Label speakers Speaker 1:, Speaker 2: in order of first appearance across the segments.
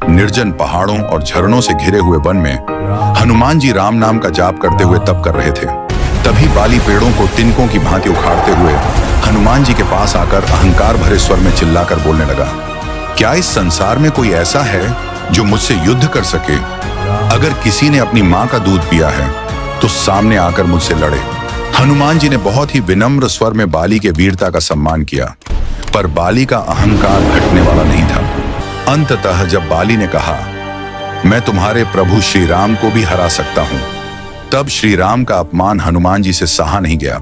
Speaker 1: निर्जन पहाड़ों और झरनों से घिरे हुए वन में हनुमान जी राम नाम का जाप करते हुए तप कर रहे थे। तभी बाली पेड़ों को तिनकों की भांति उखाड़ते हुए हनुमान जी के पास आकर अहंकार भरे स्वर में चिल्लाकर बोलने लगा, क्या इस संसार में कोई ऐसा है जो मुझसे युद्ध कर सके? अगर किसी ने अपनी माँ का दूध पिया है तो सामने आकर मुझसे लड़े। हनुमान जी ने बहुत ही विनम्र स्वर में बाली के वीरता का सम्मान किया, पर बाली का अहंकार घटने वाला नहीं था। अंततः जब बाली ने कहा, मैं तुम्हारे प्रभु श्री राम को भी हरा सकता हूं, तब श्री राम का अपमान हनुमान जी से सहा नहीं गया।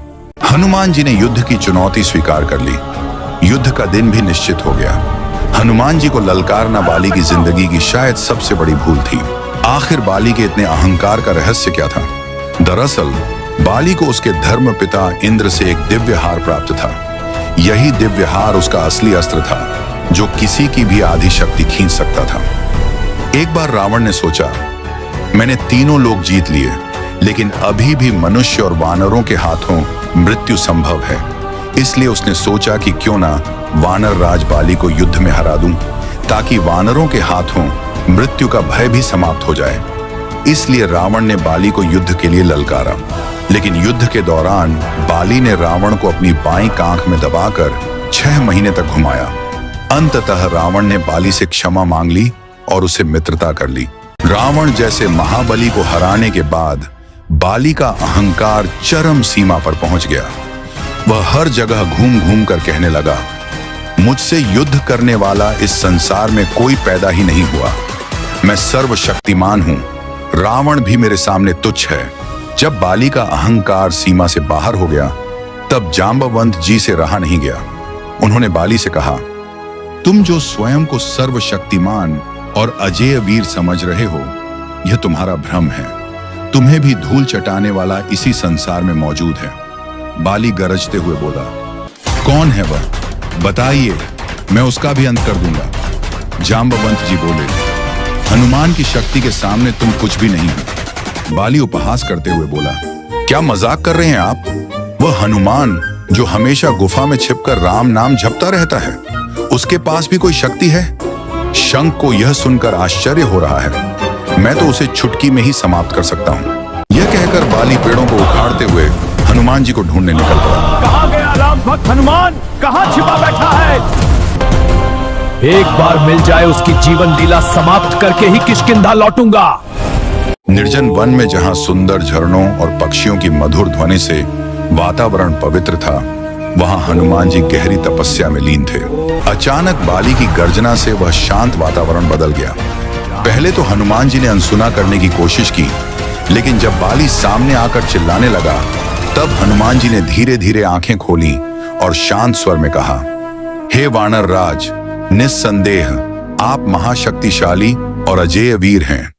Speaker 1: हनुमान जी ने युद्ध की चुनौती स्वीकार कर ली। युद्ध का दिन भी निश्चित हो गया। हनुमान जी को ललकारना बाली की जिंदगी की शायद सबसे बड़ी भूल थी। आखिर बाली के इतने अहंकार का रहस्य क्या था? दरअसल बाली को उसके धर्म पिता इंद्र से एक दिव्य हार प्राप्त था। यही दिव्य हार उसका असली अस्त्र था, जो किसी की भी आधी शक्ति खींच सकता था। एक बार रावण ने सोचा, मैंने तीनों लोग जीत लिए, लेकिन अभी भी मनुष्य और वानरों के हाथों मृत्यु संभव है। इसलिए उसने सोचा कि क्यों ना वानर राज बाली को युद्ध में हरा दूं, ताकि वानरों के हाथों मृत्यु का भय भी समाप्त हो जाए। इसलिए रावण ने बाली को युद्ध के लिए ललकारा। लेकिन युद्ध के दौरान बाली ने रावण को अपनी बाईं आंख में दबाकर 6 महीने तक घुमाया। अंततः रावण ने बाली से क्षमा मांग ली और उसे मित्रता कर ली। रावण जैसे महाबली को हराने के बाद बाली का अहंकार चरम सीमा पर पहुंच गया। वह हर जगह घूम घूम कर कहने लगा, मुझसे युद्ध करने वाला इस संसार में कोई पैदा ही नहीं हुआ। मैं सर्वशक्तिमान हूं, रावण भी मेरे सामने तुच्छ है। जब बाली का अहंकार सीमा से बाहर हो गया, तब जांबवंत जी से रहा नहीं गया। उन्होंने बाली से कहा, तुम जो स्वयं को सर्वशक्तिमान और अजेय वीर समझ रहे हो, यह तुम्हारा भ्रम है। तुम्हें भी धूल चटाने वाला इसी संसार में मौजूद है। बाली गरजते हुए बोला, कौन है वह? बताइए, मैं उसका भी अंत कर दूंगा। जांबवंत जी बोले, हनुमान की शक्ति के सामने तुम कुछ भी नहीं हो। बाली उपहास करते हुए बोला, क्या मजाक कर रहे हैं आप? वह हनुमान जो हमेशा गुफा में छिपकर राम नाम जपता रहता है, उसके पास भी कोई शक्ति है? शंख को यह सुनकर आश्चर्य हो रहा है। मैं तो उसे चुटकी में ही समाप्त कर सकता हूँ। यह कहकर बाली पेड़ों को उखाड़ते हुए हनुमान जी को ढूंढने निकल पड़ा।
Speaker 2: कहाँ गया राम भक्त हनुमान? कहाँ छिपा बैठा है? एक बार मिल जाए उसकी जीवन लीला समाप्त करके ही किष्किंधा लौटूंगा।
Speaker 1: निर्जन वन में जहां सुंदर झरनों और पक्षियों की मधुर ध्वनि से वातावरण पवित्र था, वहां हनुमान जी गहरी तपस्या में लीन थे। अचानक बाली की गर्जना से वह शांत वातावरण बदल गया। पहले तो हनुमान जी ने अनसुना करने की कोशिश की, लेकिन जब बाली सामने आकर चिल्लाने लगा, तब हनुमान जी ने धीरे धीरे आंखें खोली और शांत स्वर में कहा, हे वानर राज, निस्संदेह आप महाशक्तिशाली और अजेय वीर हैं।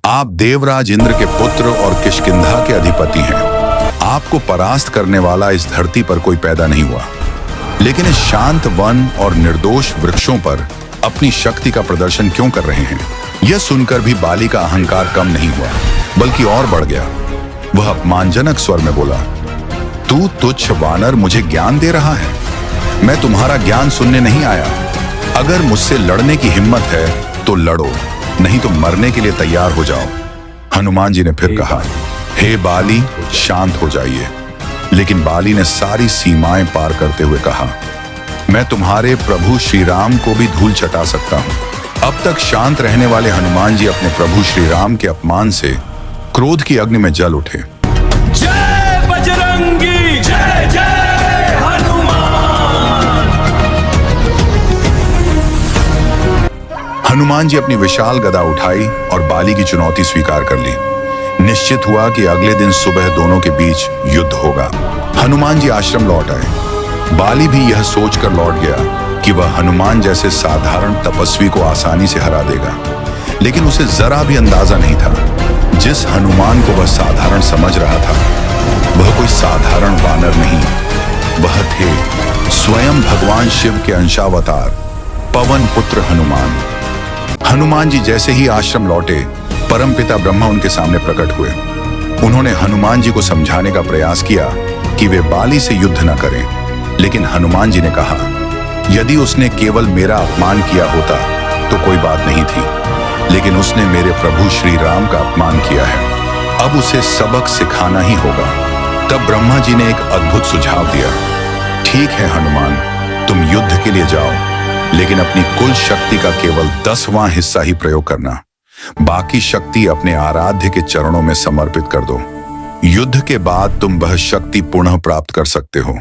Speaker 1: आप देवराज इंद्र के पुत्र और किष्किंधा के अधिपति हैं। आपको परास्त करने वाला इस धरती पर कोई पैदा नहीं हुआ, लेकिन इस शांत वन और निर्दोष वृक्षों पर अपनी शक्ति का प्रदर्शन क्यों कर रहे हैं? यह सुनकर भी बाली का अहंकार कम नहीं हुआ, बल्कि और बढ़ गया। वह अपमानजनक स्वर में बोला, तू तुच्छ वानर मुझे ज्ञान दे रहा है? मैं तुम्हारा ज्ञान सुनने नहीं आया। अगर मुझसे लड़ने की हिम्मत है तो लड़ो, नहीं तो मरने के लिए तैयार हो जाओ। हनुमान जी ने फिर कहा, हे बाली, शांत हो जाइए। लेकिन बाली ने सारी सीमाएं पार करते हुए कहा, मैं तुम्हारे प्रभु श्री राम को भी धूल चटा सकता हूं। अब तक शांत रहने वाले हनुमान जी अपने प्रभु श्री राम के अपमान से क्रोध की अग्नि में जल उठे।
Speaker 2: जय बजरंगी, जय जय हनुमान।
Speaker 1: हनुमान जी अपनी विशाल गदा उठाई और बाली की चुनौती स्वीकार कर ली। निश्चित हुआ कि अगले दिन सुबह दोनों के बीच युद्ध होगा। हनुमान जी आश्रम लौट आए। बाली भी यह सोचकर लौट गया कि वह हनुमान जैसे साधारण तपस्वी को आसानी से हरा देगा, लेकिन उसे जरा भी अंदाजा नहीं था, जिस हनुमान को वह साधारण समझ रहा था, वह कोई साधारण वानर नहीं, वह थे स्वयं भगवान शिव के अंशावतार पवन पुत्र हनुमान। हनुमान जी जैसे ही आश्रम लौटे, परमपिता ब्रह्मा उनके सामने प्रकट हुए। उन्होंने हनुमान जी को समझाने का प्रयास किया कि वे बाली से युद्ध न करें, लेकिन हनुमान जी ने कहा, यदि उसने केवल मेरा अपमान किया होता तो कोई बात नहीं थी, लेकिन उसने मेरे प्रभु श्री राम का अपमान किया है। अब उसे सबक सिखाना ही होगा। तब ब्रह्मा जी ने एक अद्भुत सुझाव दिया। ठीक है हनुमान, तुम युद्ध के लिए जाओ, लेकिन अपनी कुल शक्ति का केवल 10वां हिस्सा ही प्रयोग करना। बाकी शक्ति अपने आराध्य के चरणों में समर्पित कर दो। युद्ध के बाद तुम वह शक्ति पुनः प्राप्त कर सकते हो,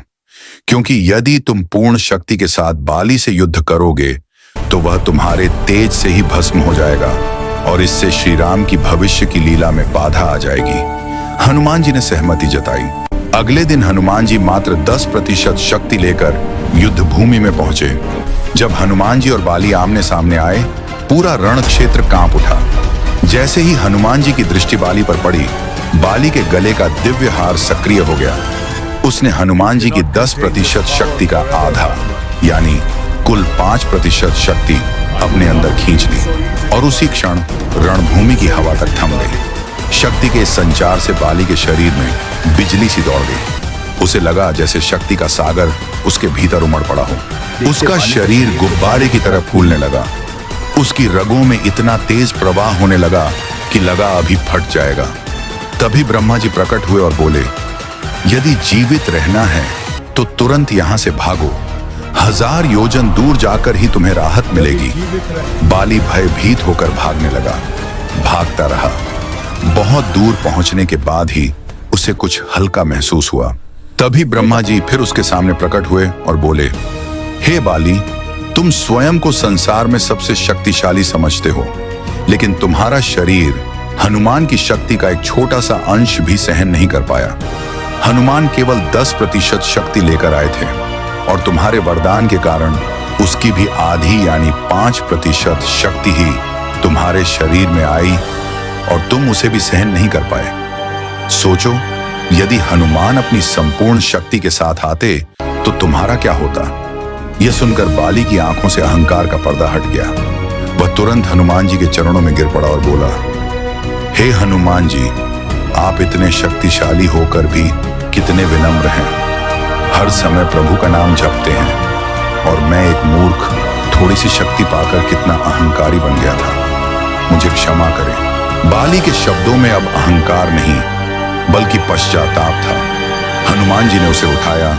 Speaker 1: क्योंकि यदि तुम पूर्ण शक्ति के साथ बाली से युद्ध करोगे तो वह तुम्हारे तेज से ही भस्म हो जाएगा और इससे श्री राम की भविष्य की लीला में बाधा आ जाएगी। हनुमान जी ने सहमति जताई। अगले दिन हनुमान जी मात्र 10% शक्ति लेकर युद्ध भूमि में पहुंचे। जब हनुमान जी और बाली आमने सामने आए, पूरा रण क्षेत्र कांप उठा। जैसे ही हनुमान जी की दृष्टि बाली पर पड़ी, बाली के गले का दिव्य हार सक्रिय हो गया। उसने हनुमान जी की 10% शक्ति का आधा यानी कुल 5% शक्ति अपने अंदर खींच ली और उसी क्षण रणभूमि की हवा तक थम गई। शक्ति के संचार से बाली के शरीर में बिजली सी दौड़ गई। उसे लगा जैसे शक्ति का सागर उसके भीतर उमड़ पड़ा हो। उसका शरीर गुब्बारे की तरह फूलने लगा। उसकी रगों में इतना तेज प्रवाह होने लगा कि लगा अभी फट जाएगा। तभी ब्रह्मा जी प्रकट हुए और बोले, यदि जीवित रहना है तो तुरंत यहां से भागो। 1000 योजन दूर जाकर ही तुम्हें राहत मिलेगी। बाली भयभीत होकर भागने लगा। भागता रहा। बहुत दूर पहुंचने के बाद ही उसे कुछ हल्का महसूस हुआ। तभी ब्रह्मा जी फिर उसके सामने प्रकट हुए और बोले, हे बाली, तुम स्वयं को संसार में सबसे शक्तिशाली समझते हो, लेकिन तुम्हारा शरीर हनुमान की शक्ति का एक छोटा सा अंश भी सहन नहीं कर पाया। हनुमान केवल 10% शक्ति लेकर आए थे और तुम्हारे वरदान के कारण उसकी भी आधी यानी 5% शक्ति ही तुम्हारे शरीर में आई और तुम उसे भी सहन नहीं कर पाए। सोचो, यदि हनुमान अपनी संपूर्ण शक्ति के साथ आते तो तुम्हारा क्या होता। यह सुनकर बाली की आंखों से अहंकार का पर्दा हट गया। वह तुरंत हनुमान जी के चरणों में गिर पड़ा और बोला, हे हनुमान जी, आप इतने शक्तिशाली होकर भी कितने विनम्र हैं। हर समय प्रभु का नाम जपते हैं और मैं एक मूर्ख थोड़ी सी शक्ति पाकर कितना अहंकारी बन गया था। मुझे क्षमा करें। बाली के शब्दों में अब अहंकार नहीं बल्कि पश्चाताप था। हनुमान जी ने उसे उठाया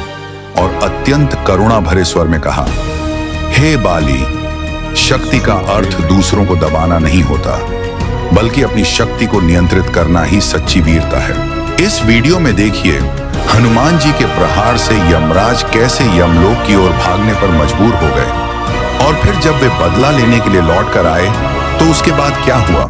Speaker 1: और अत्यंत करुणा भरे स्वर में कहा, हे बाली, शक्ति का अर्थ दूसरों को दबाना नहीं होता, बल्कि अपनी शक्ति को नियंत्रित करना ही सच्ची वीरता है। इस वीडियो में देखिए हनुमान जी के प्रहार से यमराज कैसे यमलोक की ओर भागने पर मजबूर हो गए और फिर जब वे बदला लेने के लिए लौट कर आए तो उसके बाद क्या हुआ।